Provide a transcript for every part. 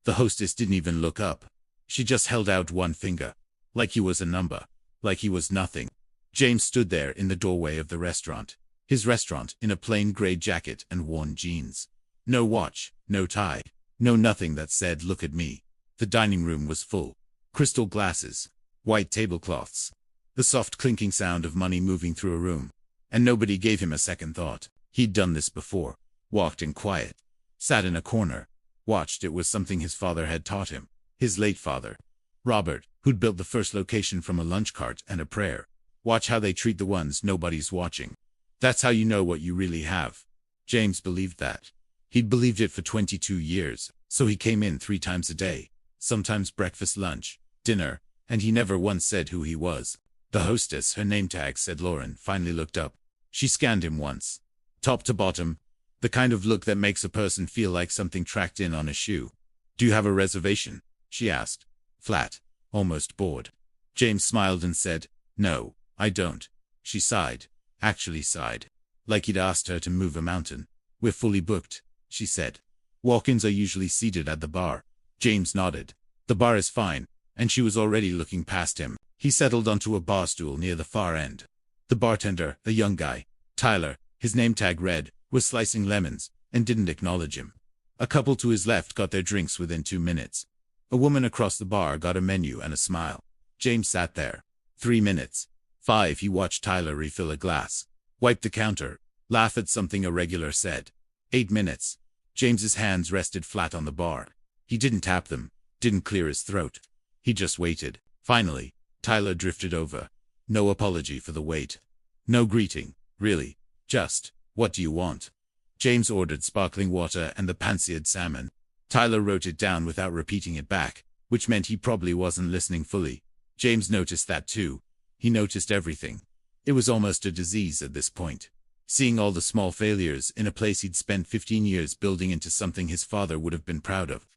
The hostess didn't even look up. She just held out one finger. Like he was a number. Like he was nothing. James stood there in the doorway of the restaurant. His restaurant, in a plain gray jacket and worn jeans. No watch, no tie, no nothing that said, "Look at me." The dining room was full. Crystal glasses, white tablecloths, the soft clinking sound of money moving through a room. And nobody gave him a second thought. He'd done this before. Walked in quiet. Sat in a corner. Watched. It was something his father had taught him. His late father. Robert, who'd built the first location from a lunch cart and a prayer. Watch how they treat the ones nobody's watching. That's how you know what you really have. James believed that. He'd believed it for 22 years, so he came in 3 times a day. Sometimes breakfast, lunch, dinner, and he never once said who he was. The hostess, her name tag said Lauren, finally looked up. She scanned him once. Top to bottom. The kind of look that makes a person feel like something tracked in on a shoe. "Do you have a reservation?" she asked. Flat. Almost bored. James smiled and said, "No, I don't." She sighed. Actually sighed. Like he'd asked her to move a mountain. "We're fully booked," she said. "Walk-ins are usually seated at the bar." James nodded. "The bar is fine," and she was already looking past him. He settled onto a bar stool near the far end. The bartender, a young guy, Tyler, his name tag read, was slicing lemons, and didn't acknowledge him. A couple to his left got their drinks within 2 minutes. A woman across the bar got a menu and a smile. James sat there. 3 minutes. 5. He watched Tyler refill a glass. Wipe the counter. Laugh at something a regular said. 8 minutes. James's hands rested flat on the bar. He didn't tap them. Didn't clear his throat. He just waited. Finally, Tyler drifted over. No apology for the wait. No greeting, really. Just, "What do you want?" James ordered sparkling water and the pan-seared salmon. Tyler wrote it down without repeating it back, which meant he probably wasn't listening fully. James noticed that too. He noticed everything. It was almost a disease at this point. Seeing all the small failures in a place he'd spent 15 years building into something his father would have been proud of.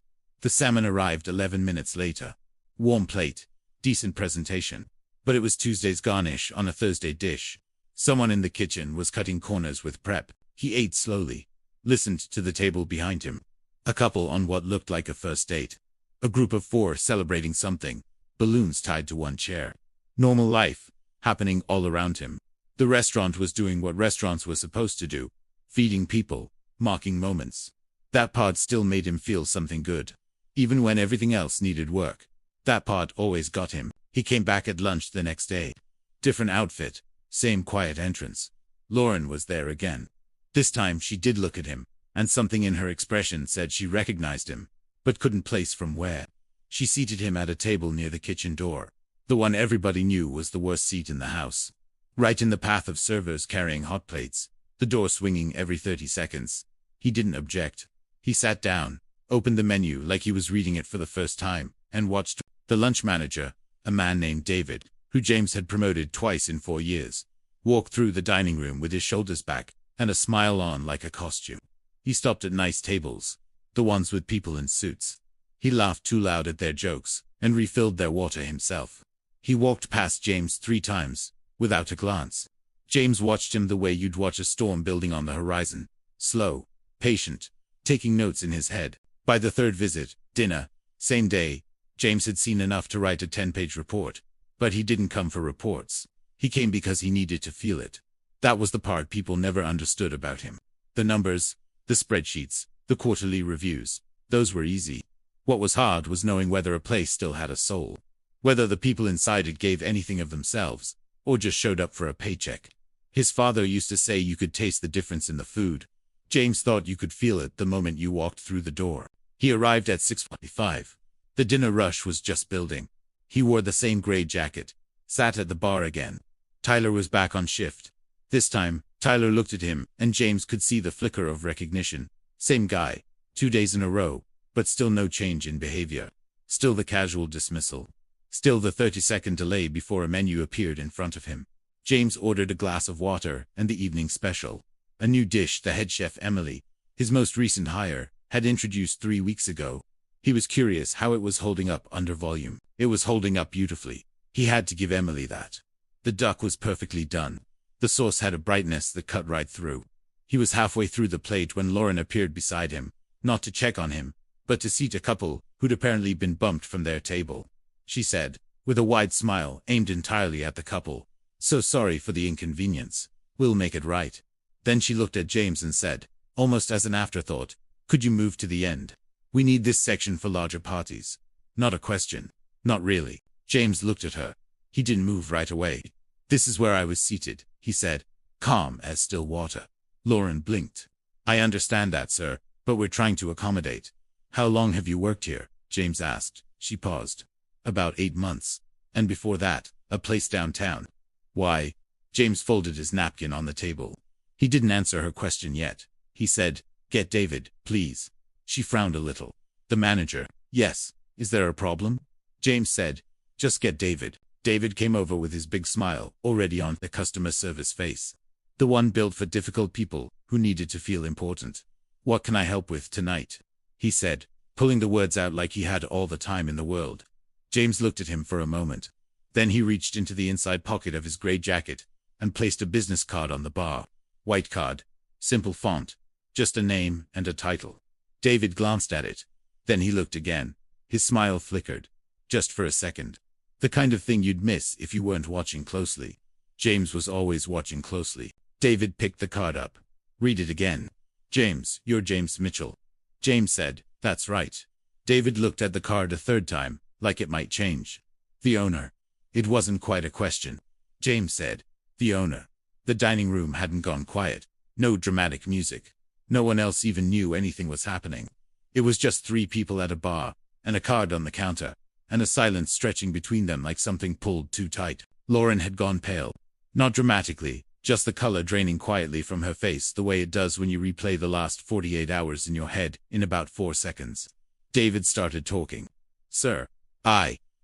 The salmon arrived 11 minutes later. Warm plate. Decent presentation. But it was Tuesday's garnish on a Thursday dish. Someone in the kitchen was cutting corners with prep. He ate slowly. Listened to the table behind him. A couple on what looked like a first date. A group of 4 celebrating something. Balloons tied to one chair. Normal life. Happening all around him. The restaurant was doing what restaurants were supposed to do. Feeding people. Marking moments. That part still made him feel something good. Even when everything else needed work. That part always got him. He came back at lunch the next day. Different outfit. Same quiet entrance. Lauren was there again. This time she did look at him, and something in her expression said she recognized him, but couldn't place from where. She seated him at a table near the kitchen door. The one everybody knew was the worst seat in the house. Right in the path of servers carrying hot plates, the door swinging every 30 seconds. He didn't object. He sat down, opened the menu like he was reading it for the first time, and watched the lunch manager, a man named David, who James had promoted twice in 4 years, walk through the dining room with his shoulders back and a smile on like a costume. He stopped at nice tables, the ones with people in suits. He laughed too loud at their jokes and refilled their water himself. He walked past James 3 times, without a glance. James watched him the way you'd watch a storm building on the horizon. Slow, patient, taking notes in his head. By the 3rd visit, dinner, same day, James had seen enough to write a 10-page report. But he didn't come for reports. He came because he needed to feel it. That was the part people never understood about him. The numbers, the spreadsheets, the quarterly reviews, those were easy. What was hard was knowing whether a place still had a soul. Whether the people inside it gave anything of themselves, or just showed up for a paycheck. His father used to say you could taste the difference in the food. James thought you could feel it the moment you walked through the door. He arrived at 6:45. The dinner rush was just building. He wore the same gray jacket. Sat at the bar again. Tyler was back on shift. This time, Tyler looked at him, and James could see the flicker of recognition. Same guy. 2 days in a row, but still no change in behavior. Still the casual dismissal. Still the 30-second delay before a menu appeared in front of him. James ordered a glass of water and the evening special. A new dish the head chef Emily, his most recent hire, had introduced 3 weeks ago. He was curious how it was holding up under volume. It was holding up beautifully. He had to give Emily that. The duck was perfectly done. The sauce had a brightness that cut right through. He was halfway through the plate when Lauren appeared beside him, not to check on him, but to seat a couple who'd apparently been bumped from their table. She said, with a wide smile aimed entirely at the couple. So sorry for the inconvenience. We'll make it right. Then she looked at James and said, almost as an afterthought, could you move to the end? We need this section for larger parties. Not a question. Not really. James looked at her. He didn't move right away. This is where I was seated, he said, calm as still water. Lauren blinked. I understand that, sir, but we're trying to accommodate. How long have you worked here? James asked. She paused. About 8 months. And before that, a place downtown. Why? James folded his napkin on the table. He didn't answer her question yet. He said, get David, please. She frowned a little. The manager. Yes. Is there a problem? James said, just get David. David came over with his big smile already on the customer service face. The one built for difficult people who needed to feel important. What can I help with tonight? He said, pulling the words out like he had all the time in the world. James looked at him for a moment. Then he reached into the inside pocket of his gray jacket and placed a business card on the bar. White card. Simple font. Just a name and a title. David glanced at it. Then he looked again. His smile flickered. Just for a second. The kind of thing you'd miss if you weren't watching closely. James was always watching closely. David picked the card up. Read it again. James, you're James Mitchell. James said, that's right. David looked at the card a third time, like it might change. The owner. It wasn't quite a question. James said, the owner. The dining room hadn't gone quiet. No dramatic music. No one else even knew anything was happening. It was just 3 people at a bar, and a card on the counter, and a silence stretching between them like something pulled too tight. Lauren had gone pale. Not dramatically, just the color draining quietly from her face the way it does when you replay the last 48 hours in your head in about 4 seconds. David started talking. Sir.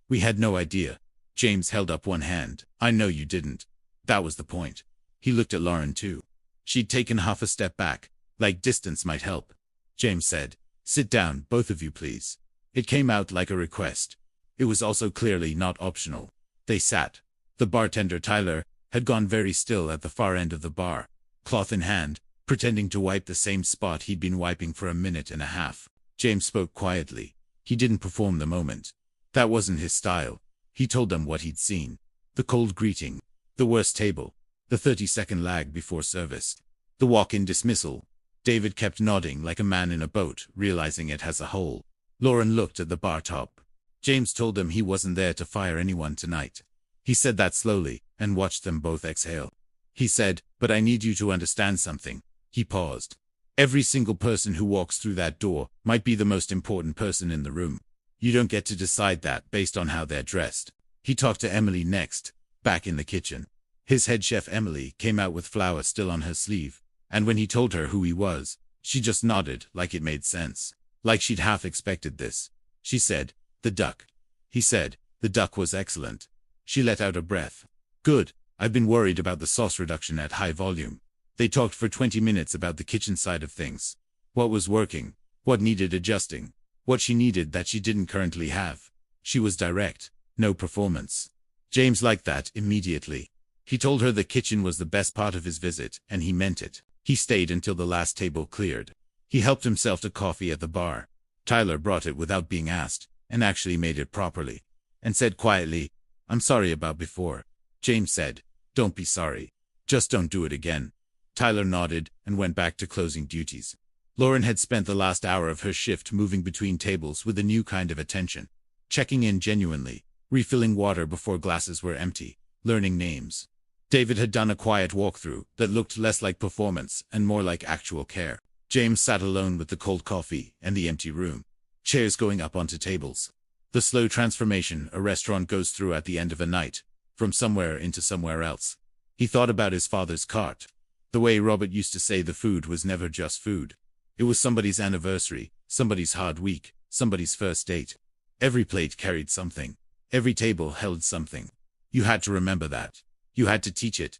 We had no idea. James held up one hand. I know you didn't. That was the point. He looked at Lauren too. She'd taken half a step back, like distance might help. James said, sit down, both of you please. It came out like a request. It was also clearly not optional. They sat. The bartender, Tyler, had gone very still at the far end of the bar, cloth in hand, pretending to wipe the same spot he'd been wiping for a minute and a half. James spoke quietly. He didn't perform the moment. That wasn't his style. He told them what he'd seen. The cold greeting. The worst table. The 30-second lag before service. The walk-in dismissal. David kept nodding like a man in a boat, realizing it has a hole. Lauren looked at the bar top. James told them he wasn't there to fire anyone tonight. He said that slowly, and watched them both exhale. He said, but I need you to understand something. He paused. Every single person who walks through that door might be the most important person in the room. You don't get to decide that based on how they're dressed. He talked to Emily next, back in the kitchen. His head chef Emily came out with flour still on her sleeve, and when he told her who he was, she just nodded like it made sense. Like she'd half expected this. She said, the duck. He said, the duck was excellent. She let out a breath. Good. I've been worried about the sauce reduction at high volume. They talked for 20 minutes about the kitchen side of things. What was working? What needed adjusting? What she needed that she didn't currently have. She was direct. No performance. James liked that immediately. He told her the kitchen was the best part of his visit, and he meant it. He stayed until the last table cleared. He helped himself to coffee at the bar. Tyler brought it without being asked, and actually made it properly. And said quietly, I'm sorry about before. James said, don't be sorry. Just don't do it again. Tyler nodded and went back to closing duties. Lauren had spent the last hour of her shift moving between tables with a new kind of attention. Checking in genuinely, refilling water before glasses were empty, learning names. David had done a quiet walkthrough that looked less like performance and more like actual care. James sat alone with the cold coffee and the empty room. Chairs going up onto tables. The slow transformation a restaurant goes through at the end of a night, from somewhere into somewhere else. He thought about his father's cart. The way Robert used to say the food was never just food. It was somebody's anniversary, somebody's hard week, somebody's first date. Every plate carried something. Every table held something. You had to remember that. You had to teach it.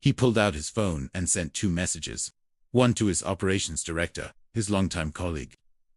He pulled out his phone and sent 2 messages. One to his operations director, his longtime colleague,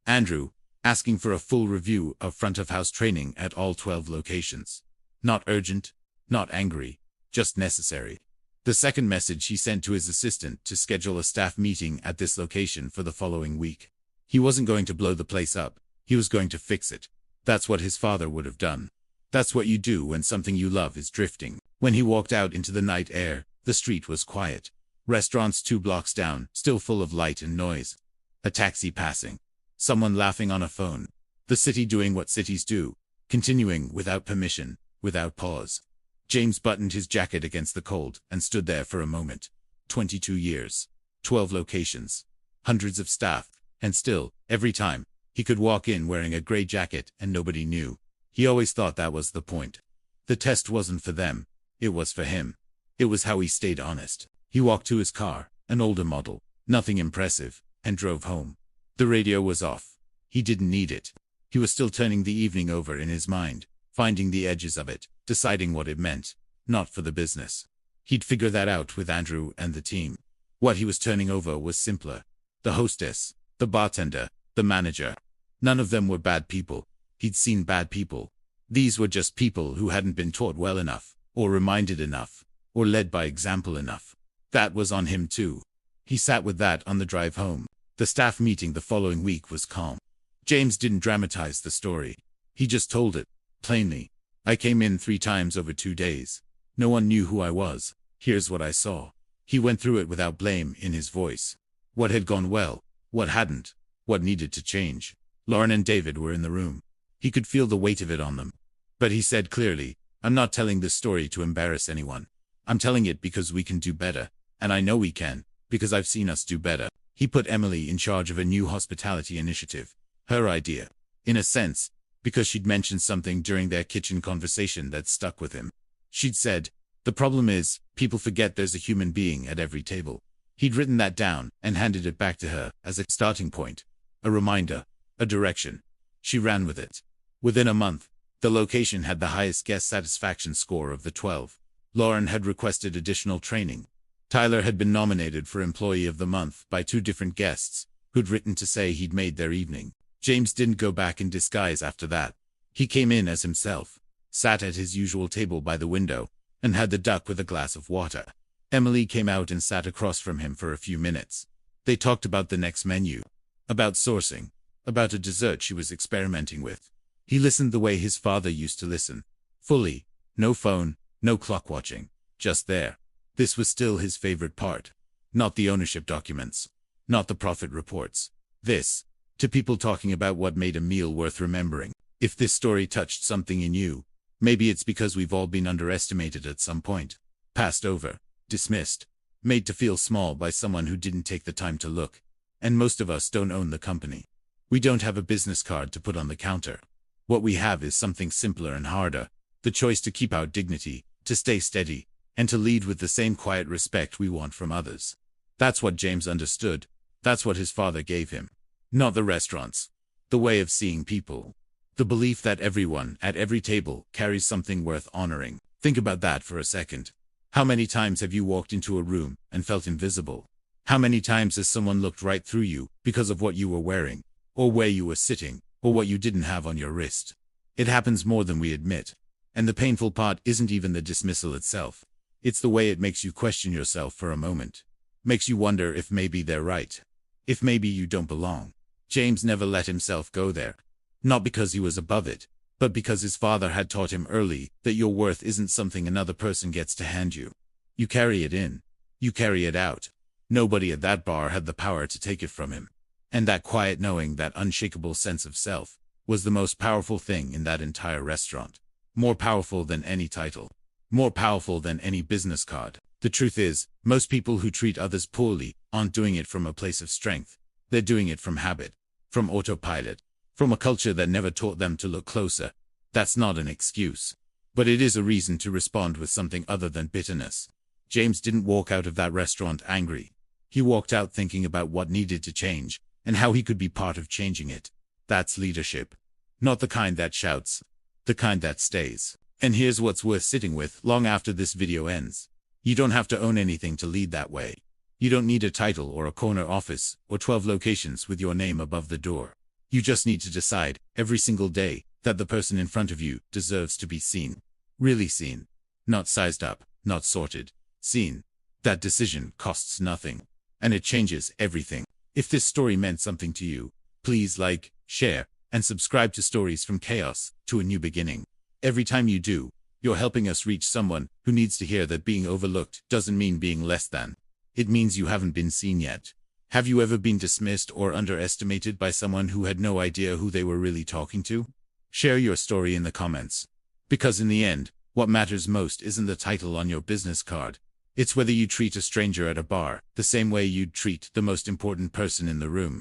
Andrew, asking for a full review of front-of-house training at all 12 locations. Not urgent, not angry, just necessary. The second message he sent to his assistant to schedule a staff meeting at this location for the following week. He wasn't going to blow the place up. He was going to fix it. That's what his father would have done. That's what you do when something you love is drifting. When he walked out into the night air, the street was quiet. Restaurants 2 blocks down, still full of light and noise. A taxi passing. Someone laughing on a phone. The city doing what cities do, continuing without permission, without pause. James buttoned his jacket against the cold and stood there for a moment. 22 years. 12 locations. Hundreds of staff. And still, every time, he could walk in wearing a gray jacket and nobody knew. He always thought that was the point. The test wasn't for them. It was for him. It was how he stayed honest. He walked to his car, an older model, nothing impressive, and drove home. The radio was off. He didn't need it. He was still turning the evening over in his mind, finding the edges of it, deciding what it meant. Not for the business. He'd figure that out with Andrew and the team. What he was turning over was simpler. The hostess, the bartender, the manager. None of them were bad people. He'd seen bad people. These were just people who hadn't been taught well enough, or reminded enough, or led by example enough. That was on him too. He sat with that on the drive home. The staff meeting the following week was calm. James didn't dramatize the story. He just told it, plainly. I came in 3 times over 2 days. No one knew who I was. Here's what I saw. He went through it without blame in his voice. What had gone well, what hadn't, what needed to change. Lauren and David were in the room. He could feel the weight of it on them. But he said clearly, I'm not telling this story to embarrass anyone. I'm telling it because we can do better. And I know we can, because I've seen us do better. He put Emily in charge of a new hospitality initiative. Her idea. In a sense, because she'd mentioned something during their kitchen conversation that stuck with him. She'd said, the problem is, people forget there's a human being at every table. He'd written that down and handed it back to her as a starting point. A reminder. A direction. She ran with it. Within a month, the location had the highest guest satisfaction score of the 12. Lauren had requested additional training. Tyler had been nominated for Employee of the Month by 2 different guests, who'd written to say he'd made their evening. James didn't go back in disguise after that. He came in as himself, sat at his usual table by the window, and had the duck with a glass of water. Emily came out and sat across from him for a few minutes. They talked about the next menu, about sourcing, about a dessert she was experimenting with. He listened the way his father used to listen. Fully. No phone, no clock watching. Just there. This was still his favorite part. Not the ownership documents. Not the profit reports. This. To people talking about what made a meal worth remembering. If this story touched something in you, maybe it's because we've all been underestimated at some point. Passed over. Dismissed. Made to feel small by someone who didn't take the time to look. And most of us don't own the company. We don't have a business card to put on the counter. What we have is something simpler and harder. The choice to keep our dignity, to stay steady, and to lead with the same quiet respect we want from others. That's what James understood. That's what his father gave him. Not the restaurants. The way of seeing people. The belief that everyone, at every table, carries something worth honoring. Think about that for a second. How many times have you walked into a room and felt invisible? How many times has someone looked right through you because of what you were wearing, or where you were sitting, or what you didn't have on your wrist? It happens more than we admit. And the painful part isn't even the dismissal itself. It's the way it makes you question yourself for a moment. Makes you wonder if maybe they're right. If maybe you don't belong. James never let himself go there. Not because he was above it, but because his father had taught him early that your worth isn't something another person gets to hand you. You carry it in. You carry it out. Nobody at that bar had the power to take it from him. And that quiet knowing, that unshakable sense of self, was the most powerful thing in that entire restaurant. More powerful than any title. More powerful than any business card. The truth is, most people who treat others poorly aren't doing it from a place of strength. They're doing it from habit. From autopilot. From a culture that never taught them to look closer. That's not an excuse. But it is a reason to respond with something other than bitterness. James didn't walk out of that restaurant angry. He walked out thinking about what needed to change, and how he could be part of changing it. That's leadership. Not the kind that shouts. The kind that stays. And here's what's worth sitting with long after this video ends. You don't have to own anything to lead that way. You don't need a title or a corner office, or 12 locations with your name above the door. You just need to decide, every single day, that the person in front of you deserves to be seen. Really seen. Not sized up, not sorted. Seen. That decision costs nothing. And it changes everything. If this story meant something to you, please like, share, and subscribe to Stories from Chaos to a New Beginning. Every time you do, you're helping us reach someone who needs to hear that being overlooked doesn't mean being less than. It means you haven't been seen yet. Have you ever been dismissed or underestimated by someone who had no idea who they were really talking to? Share your story in the comments. Because in the end, what matters most isn't the title on your business card. It's whether you treat a stranger at a bar the same way you'd treat the most important person in the room.